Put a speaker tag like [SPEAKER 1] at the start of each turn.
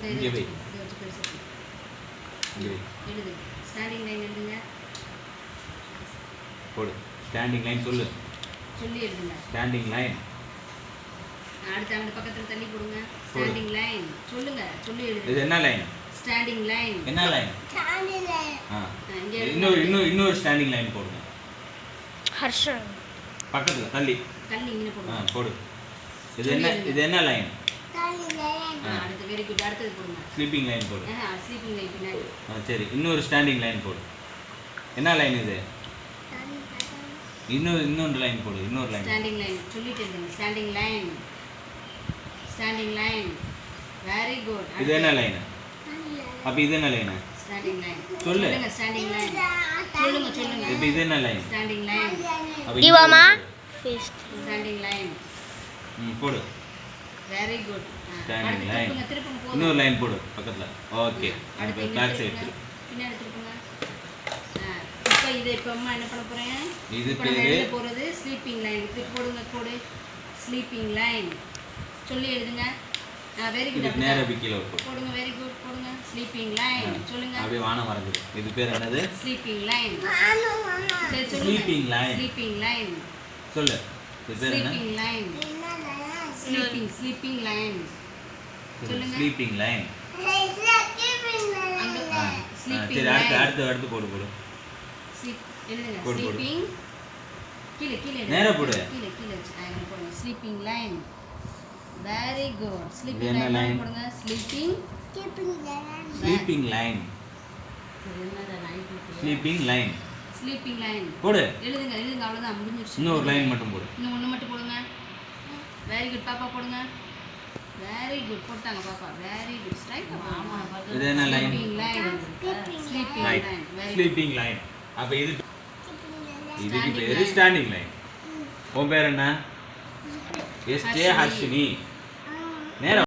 [SPEAKER 1] இங்கே வை.
[SPEAKER 2] எழுது. Standing line எழுதுங்க.
[SPEAKER 1] போடு. ஸ்டாண்டிங் லைன் சொல்லு.
[SPEAKER 2] சொல்லி எழுதுங்க.
[SPEAKER 1] Standing line.
[SPEAKER 2] அடுத்து அந்த பக்கத்துல தள்ளி போடுங்க. ஸ்டாண்டிங் லைன் சொல்லுங்க. சொல்லி எழுதுங்க.
[SPEAKER 1] இது என்ன லைன்?
[SPEAKER 2] Standing line.
[SPEAKER 1] என்ன லைன்?
[SPEAKER 3] Standing line.
[SPEAKER 1] இன்னொரு ஸ்டாண்டிங் லைன் போடுங்க.
[SPEAKER 3] ஹர்ஷன்.
[SPEAKER 1] பக்கத்துல தள்ளி
[SPEAKER 2] இங்க போடுங்க.
[SPEAKER 1] போடு. இது என்ன லைன்?
[SPEAKER 3] Standing line.
[SPEAKER 2] அடுத்து வெரி குட். அடுத்து போடுங்க.
[SPEAKER 1] ஸ்லீப்பிங் லைன் போடு.
[SPEAKER 2] ஸ்லீப்பிங் லைன் பின்னாடி.
[SPEAKER 1] சரி, இன்னொரு ஸ்டாண்டிங் லைன் போடு. என்ன லைன் இது? இன்னொரு லைன் போடு. இன்னொரு லைன்.
[SPEAKER 2] ஸ்டாண்டிங் லைன் சொல்லிட்டு இருங்க. Standing line. Standing line. Very good.
[SPEAKER 1] இது என்ன லைன்? அப்ப இது என்ன லைன்?
[SPEAKER 2] Standing line.
[SPEAKER 1] சொல்லுங்க.
[SPEAKER 2] Standing line. சொல்லுங்க.
[SPEAKER 1] இப்ப இது என்ன லைன்?
[SPEAKER 2] Standing line.
[SPEAKER 3] டிவாமா ஃபேஸ்ட்.
[SPEAKER 2] Standing line.
[SPEAKER 1] போடு.
[SPEAKER 2] Very good.
[SPEAKER 1] Standing line.
[SPEAKER 2] திருப்புங்க போடுங்க.
[SPEAKER 1] இன்னொரு லைன் போடு பக்கத்துல. ஓகே.
[SPEAKER 2] அடுத்து
[SPEAKER 1] பேக் சைடு
[SPEAKER 2] பின்னாடி திருப்புங்க. இப்போ அம்மா என்ன பண்ண போறேன்?
[SPEAKER 1] இது
[SPEAKER 2] பேரு போறது ஸ்லீப்பிங் லைன். இது போடுங்க கோடு. ஸ்லீப்பிங் லைன் சொல்லி எழுதுங்க. Very good.
[SPEAKER 1] நேரா கீழ
[SPEAKER 2] போடுங்க. Very good. போடுங்க. ஸ்லீப்பிங் லைன் சொல்லுங்க.
[SPEAKER 1] அப்படியே வானம் வரைஞ்சிரு. இது பேர் என்னது?
[SPEAKER 2] Sleeping line. சரி சொல்லுங்க.
[SPEAKER 1] Sleeping line.
[SPEAKER 2] ஸ்லீப்பிங் லைன்
[SPEAKER 1] சொல்லு. இது பேர் என்ன?
[SPEAKER 2] Sleeping line. ஸ்லீப்பிங் லைன் சொல்லுங்க.
[SPEAKER 1] Sleeping line.
[SPEAKER 2] ஸ்லீப்பிங்
[SPEAKER 1] சரி,
[SPEAKER 2] லைன்.
[SPEAKER 1] அடுத்து போடு.
[SPEAKER 2] எழுதுங்க.
[SPEAKER 1] போடு.
[SPEAKER 2] ஸ்லீப்பிங் கீழே
[SPEAKER 1] நேரா போடு.
[SPEAKER 2] கீழே போடுங்க. Sleeping line. Very good. Sleeping
[SPEAKER 1] என்ன
[SPEAKER 2] லைன்
[SPEAKER 1] லைன்?
[SPEAKER 2] போடுங்க. Sleeping
[SPEAKER 1] line. Sleeping line.
[SPEAKER 2] Sleeping line
[SPEAKER 1] போடு.
[SPEAKER 2] எழுதுங்க. அவ்வளவுதான் முடிஞ்சிருச்சு.
[SPEAKER 1] இன்னொரு லைன் மட்டும் போடு.
[SPEAKER 2] இன்னும் ஒன்று மட்டும் போடுங்க. Very good. பாப்பா போடுங்க. Very good. போட்டாங்க பாப்பா. Very good. ஸ்ட்ரைட். ஆமா.
[SPEAKER 1] இது என்ன line?
[SPEAKER 2] Sleeping line. Sleeping line.
[SPEAKER 1] Sleeping line. அப்ப இதுக்கு பேரு ஸ்டாண்டிங் லைன். உன் பேர் என்ன? S J Harshini. நேரா